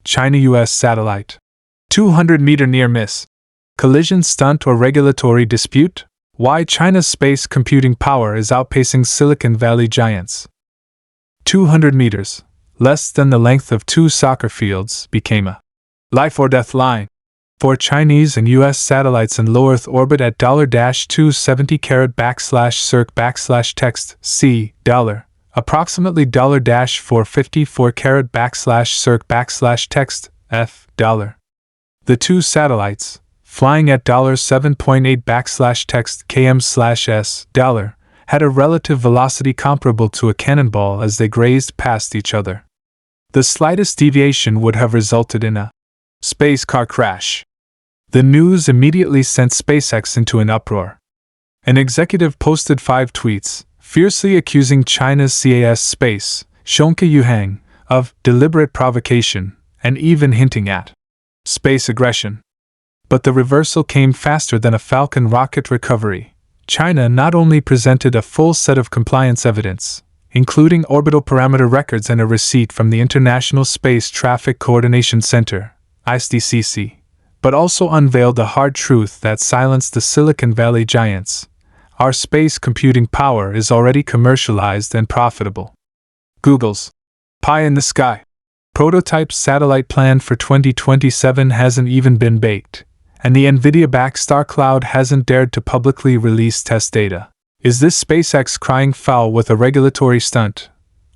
China-US satellite. 200-meter near miss. Collision, stunt, or regulatory dispute? Why China's space computing power is outpacing Silicon Valley giants. 200 meters, less than the length of 2 soccer fields, became a life or death line for Chinese and US satellites in low Earth orbit at $270-circ/text C $, approximately $454-circ/text F $. The 2 satellites, flying at $7.8-text km/s $, had a relative velocity comparable to a cannonball as they grazed past each other. The slightest deviation would have resulted in a space car crash. The news immediately sent SpaceX into an uproar. An executive posted 5 tweets, fiercely accusing China's CAS Space, Zhongke Yuhang, of deliberate provocation, and even hinting at space aggression. But the reversal came faster than a Falcon rocket recovery. China not only presented a full set of compliance evidence, including orbital parameter records and a receipt from the International Space Traffic Coordination Center, ISTCC, but also unveiled the hard truth that silenced the Silicon Valley giants. Our space computing power is already commercialized and profitable. Google's pie in the sky prototype satellite plan for 2027 hasn't even been baked, and the NVIDIA-backed Starcloud hasn't dared to publicly release test data. Is this SpaceX crying foul with a regulatory stunt?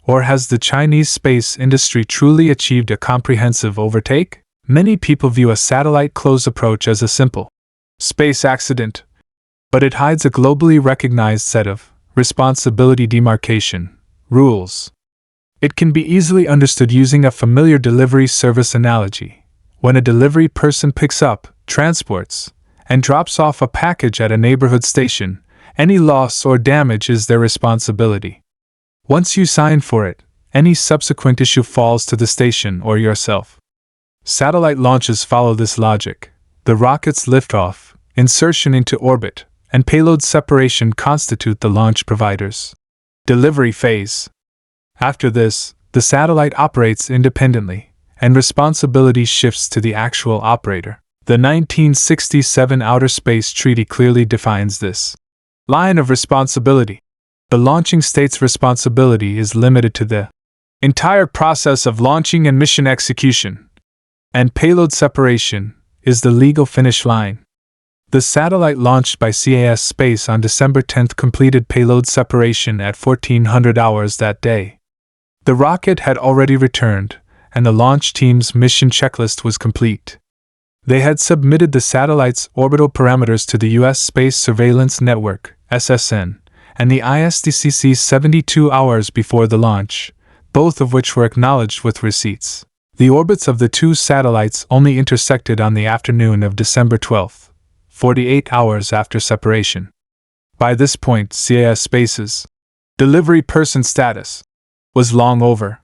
Or has the Chinese space industry truly achieved a comprehensive overtake? Many people view a satellite close approach as a simple space accident, but it hides a globally recognized set of responsibility demarcation rules. It can be easily understood using a familiar delivery service analogy. When a delivery person picks up, transports, and drops off a package at a neighborhood station, any loss or damage is their responsibility. Once you sign for it, any subsequent issue falls to the station or yourself. Satellite launches follow this logic. The rocket's liftoff, insertion into orbit, and payload separation constitute the launch provider's delivery phase. After this, the satellite operates independently, and responsibility shifts to the actual operator. The 1967 Outer Space Treaty clearly defines this line of responsibility. The launching state's responsibility is limited to the entire process of launching and mission execution, and payload separation is the legal finish line. The satellite launched by CAS Space on December 10 completed payload separation at 1400 hours that day. The rocket had already returned, and the launch team's mission checklist was complete. They had submitted the satellite's orbital parameters to the U.S. Space Surveillance Network, SSN, and the ISTCC 72 hours before the launch, both of which were acknowledged with receipts. The orbits of the 2 satellites only intersected on the afternoon of December 12, 48 hours after separation. By this point, CAS Space's delivery person status was long over.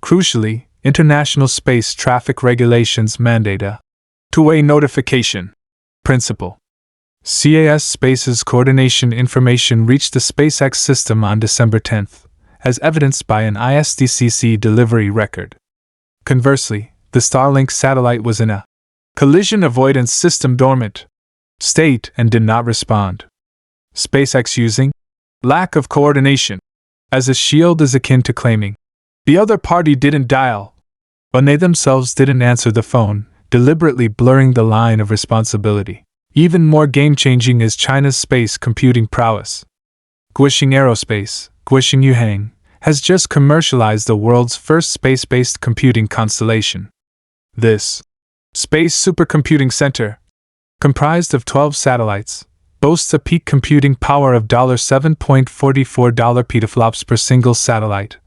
Crucially, international space traffic regulations mandate a two-way notification principle. CAS Space's coordination information reached the SpaceX system on December 10, as evidenced by an ISTCC delivery record. Conversely, the Starlink satellite was in a collision avoidance system dormant state and did not respond. SpaceX using lack of coordination as a shield is akin to claiming the other party didn't dial when they themselves didn't answer the phone, deliberately blurring the line of responsibility. Even more game-changing is China's space computing prowess. Guixing Aerospace, Guixing Yuhang, has just commercialized the world's first space-based computing constellation. This space supercomputing center, comprised of 12 satellites, boasts a peak computing power of $7.44 petaflops per single satellite,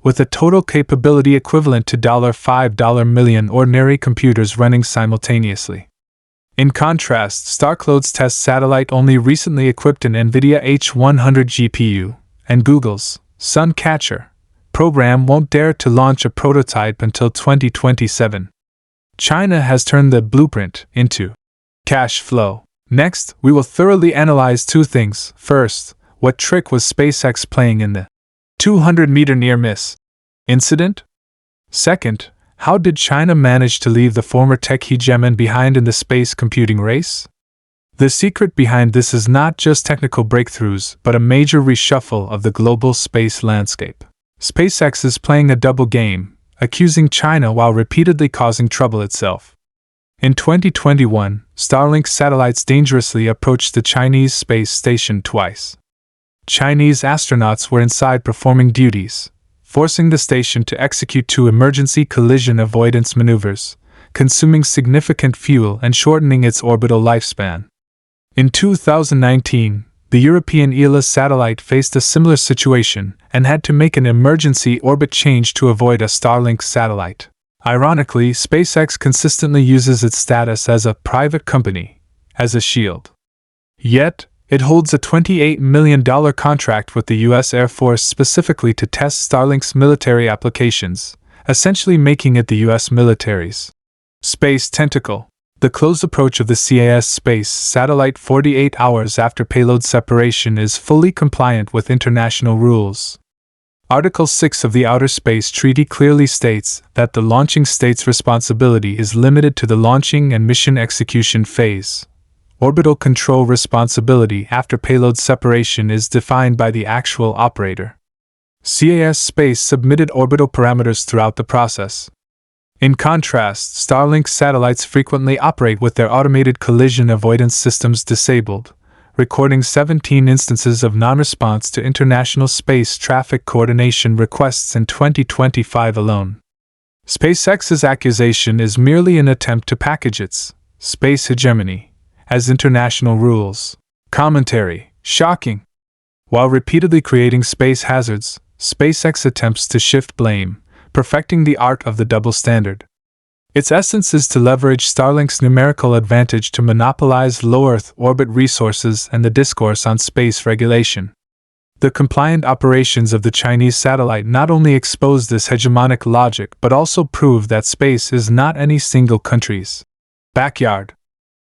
with a total capability equivalent to $5 million ordinary computers running simultaneously. In contrast, Starcloud's test satellite only recently equipped an NVIDIA H100 GPU, and Google's Suncatcher program won't dare to launch a prototype until 2027. China has turned the blueprint into cash flow. Next, we will thoroughly analyze 2 things. First, what trick was SpaceX playing in the 200-meter near-miss incident? Second, how did China manage to leave the former tech hegemon behind in the space computing race? The secret behind this is not just technical breakthroughs, but a major reshuffle of the global space landscape. SpaceX is playing a double game, accusing China while repeatedly causing trouble itself. In 2021, Starlink satellites dangerously approached the Chinese space station twice. Chinese astronauts were inside performing duties, forcing the station to execute 2 emergency collision avoidance maneuvers, consuming significant fuel and shortening its orbital lifespan. In 2019, the European ELA satellite faced a similar situation and had to make an emergency orbit change to avoid a Starlink satellite. Ironically, SpaceX consistently uses its status as a private company as a shield. Yet, it holds a $28 million contract with the U.S. Air Force specifically to test Starlink's military applications, essentially making it the U.S. military's space tentacle. The close approach of the CAS space satellite 48 hours after payload separation is fully compliant with international rules. Article 6 of the Outer Space Treaty clearly states that the launching state's responsibility is limited to the launching and mission execution phase. Orbital control responsibility after payload separation is defined by the actual operator. CAS Space submitted orbital parameters throughout the process. In contrast, Starlink satellites frequently operate with their automated collision avoidance systems disabled, recording 17 instances of non-response to international space traffic coordination requests in 2025 alone. SpaceX's accusation is merely an attempt to package its space hegemony as international rules. Commentary: shocking. While repeatedly creating space hazards, SpaceX attempts to shift blame, perfecting the art of the double standard. Its essence is to leverage Starlink's numerical advantage to monopolize low Earth orbit resources and the discourse on space regulation. The compliant operations of the Chinese satellite not only expose this hegemonic logic but also prove that space is not any single country's backyard.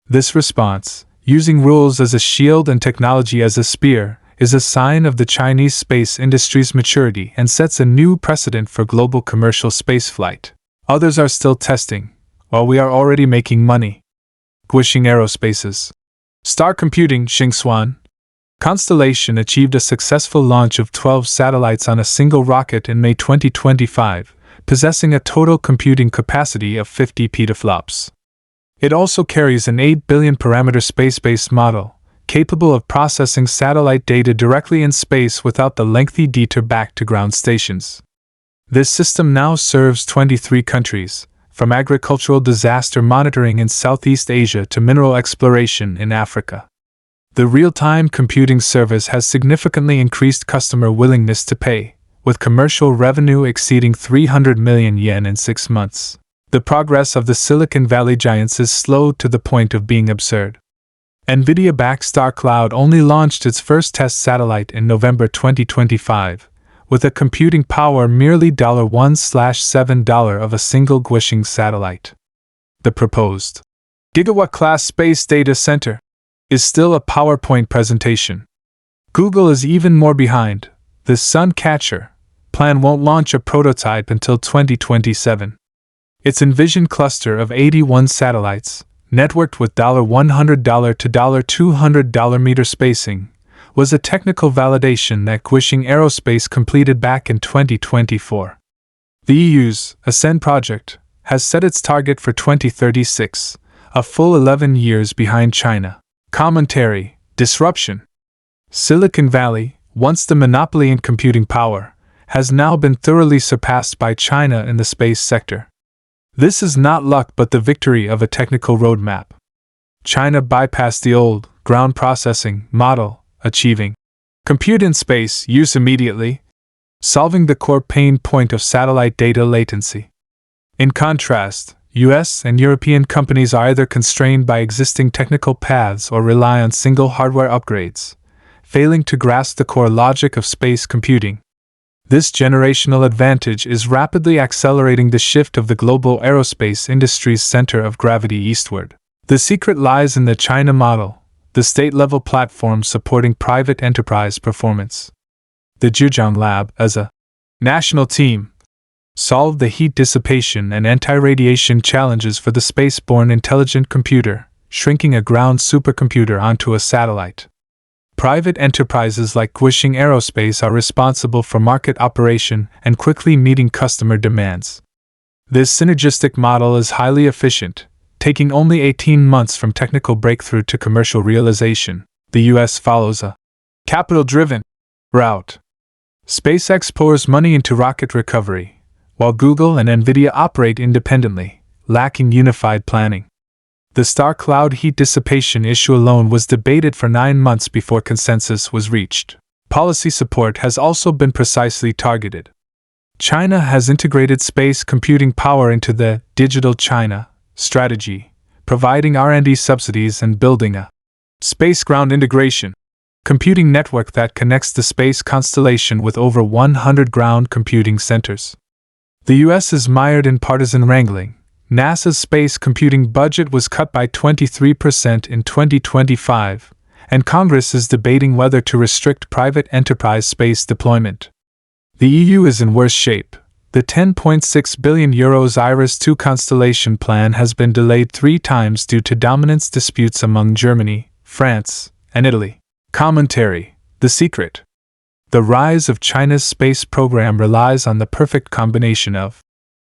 This response, using rules as a shield and technology as a spear, is a sign of the Chinese space industry's maturity and sets a new precedent for global commercial spaceflight. Others are still testing, while we are already making money. Guisheng Aerospace's Star Computing Xingsuan Constellation achieved a successful launch of 12 satellites on a single rocket in May 2025, possessing a total computing capacity of 50 petaflops. It also carries an 8 billion parameter space-based model, capable of processing satellite data directly in space without the lengthy detour back to ground stations. This system now serves 23 countries, from agricultural disaster monitoring in Southeast Asia to mineral exploration in Africa. The real-time computing service has significantly increased customer willingness to pay, with commercial revenue exceeding 300 million yen in 6 months. The progress of the Silicon Valley giants is slow to the point of being absurd. NVIDIA-backed Starcloud only launched its first test satellite in November 2025, with a computing power merely $1/7 of a single Guisheng satellite. The proposed gigawatt-class space data center is still a PowerPoint presentation. Google is even more behind. The Suncatcher plan won't launch a prototype until 2027. Its envisioned cluster of 81 satellites, networked with $100 to $200 meter spacing, was a technical validation that Guisheng Aerospace completed back in 2024. The EU's Ascend project has set its target for 2036, a full 11 years behind China. Commentary: disruption. Silicon Valley, once the monopoly in computing power, has now been thoroughly surpassed by China in the space sector. This is not luck but the victory of a technical roadmap. China bypassed the old, ground processing model, achieving compute in space use immediately, solving the core pain point of satellite data latency. In contrast, US and European companies are either constrained by existing technical paths or rely on single hardware upgrades, failing to grasp the core logic of space computing. This generational advantage is rapidly accelerating the shift of the global aerospace industry's center of gravity eastward. The secret lies in the China model, the state-level platform supporting private enterprise performance. The Zhejiang Lab, as a national team, solve the heat dissipation and anti-radiation challenges for the spaceborne intelligent computer, shrinking a ground supercomputer onto a satellite. Private enterprises like Guisheng Aerospace are responsible for market operation and quickly meeting customer demands. This synergistic model is highly efficient, taking only 18 months from technical breakthrough to commercial realization. The US follows a capital-driven route. SpaceX pours money into rocket recovery, while Google and NVIDIA operate independently, lacking unified planning. The Starcloud heat dissipation issue alone was debated for 9 months before consensus was reached. Policy support has also been precisely targeted. China has integrated space computing power into the Digital China strategy, providing R&D subsidies and building a space-ground integration computing network that connects the space constellation with over 100 ground computing centers. The US is mired in partisan wrangling. NASA's space computing budget was cut by 23% in 2025, and Congress is debating whether to restrict private enterprise space deployment. The EU is in worse shape. The €10.6 billion IRIS-2 constellation plan has been delayed 3 times due to dominance disputes among Germany, France, and Italy. Commentary: The secret. The rise of China's space program relies on the perfect combination of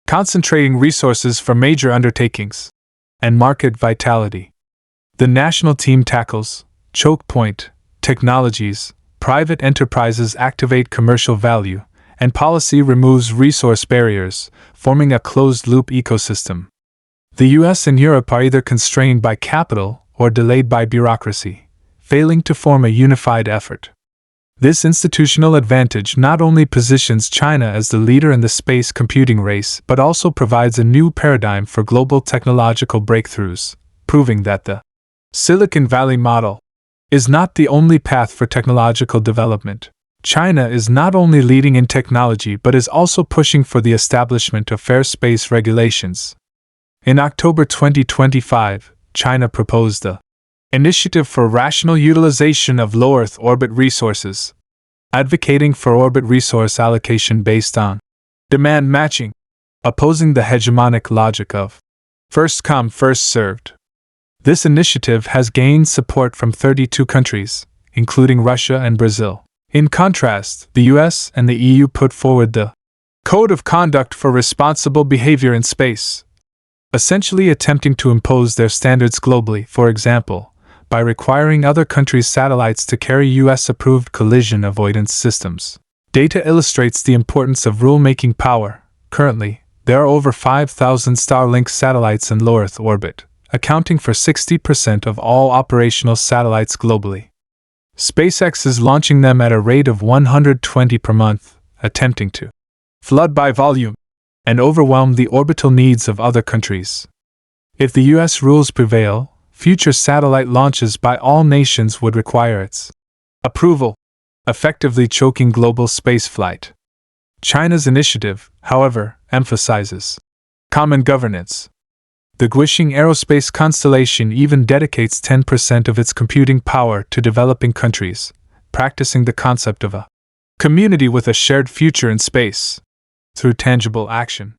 concentrating resources for major undertakings and market vitality. The national team tackles choke point technologies, private enterprises activate commercial value, and policy removes resource barriers, forming a closed-loop ecosystem. The US and Europe are either constrained by capital or delayed by bureaucracy, failing to form a unified effort. This institutional advantage not only positions China as the leader in the space computing race but also provides a new paradigm for global technological breakthroughs, proving that the Silicon Valley model is not the only path for technological development. China is not only leading in technology but is also pushing for the establishment of fair space regulations. In October 2025, China proposed the Initiative for Rational Utilization of Low Earth Orbit Resources, advocating for orbit resource allocation based on demand matching, opposing the hegemonic logic of first come, first served. This initiative has gained support from 32 countries, including Russia and Brazil. In contrast, the US and the EU put forward the Code of Conduct for Responsible Behavior in Space, essentially attempting to impose their standards globally, for example, by requiring other countries' satellites to carry US-approved collision avoidance systems. Data illustrates the importance of rule-making power. Currently, there are over 5,000 Starlink satellites in low Earth orbit, accounting for 60% of all operational satellites globally. SpaceX is launching them at a rate of 120 per month, attempting to flood by volume and overwhelm the orbital needs of other countries. If the US rules prevail, future satellite launches by all nations would require its approval, effectively choking global spaceflight. China's initiative, however, emphasizes common governance. The Guisheng Aerospace constellation even dedicates 10% of its computing power to developing countries, practicing the concept of a community with a shared future in space. Through tangible action,